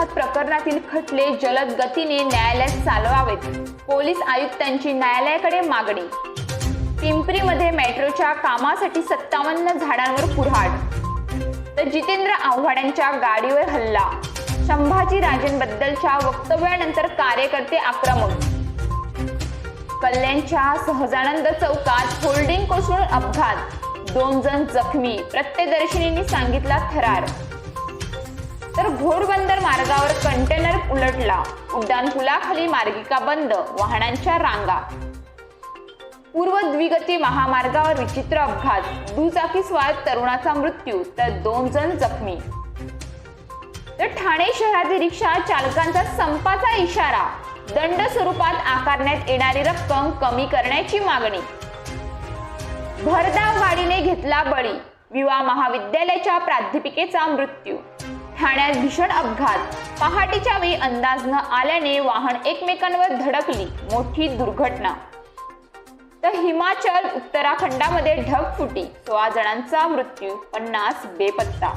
अपघात प्रकरणातील खटले जलद गतीने न्यायालयात चालवावेत, पोलीस आयुक्तांची न्यायालयाकडे मागणी. पिंपरीमध्ये मेट्रोच्या कामासाठी 57 झाडांवर कुऱ्हाड, तर जितेंद्र आव्हाडांच्या गाडीवर हल्ला. संभाजीराजेंबद्दलच्या वक्तव्यानंतर कार्यकर्ते आक्रमक. कल्याणच्या सहजानंद चौकात होल्डिंग कोसळून अपघात, 2 जण जखमी, प्रत्यक्षदर्शींनी सांगितला थरार. तर घोडबंदर मार्गावर कंटेनर उलटला, उड्डाणपुलाखाली मार्गिका बंद, वाहनांच्या रांगा. पूर्व द्विगती महामार्गावर विचित्र अपघात, दुचाकीस्वार तरुणाचा मृत्यू तर 2 जण जखमी. तर ठाणे शहरातील रिक्षा चालकांचा संपाचा इशारा, दंड स्वरूपात आकारण्यात येणारी रक्कम कमी करण्याची मागणी. भरधाव गाडीने घेतला बळी, विवा महाविद्यालयाच्या प्राध्यापिकेचा मृत्यू. ठाण्यात भीषण अपघात, पहाटेच्या वेळी अंदाज न आल्याने वाहन एकमेकांवर धडकली, मोठी दुर्घटना. तर हिमाचल उत्तराखंडामध्ये ढगफुटी, 16 जणांचा मृत्यू, 50 बेपत्ता.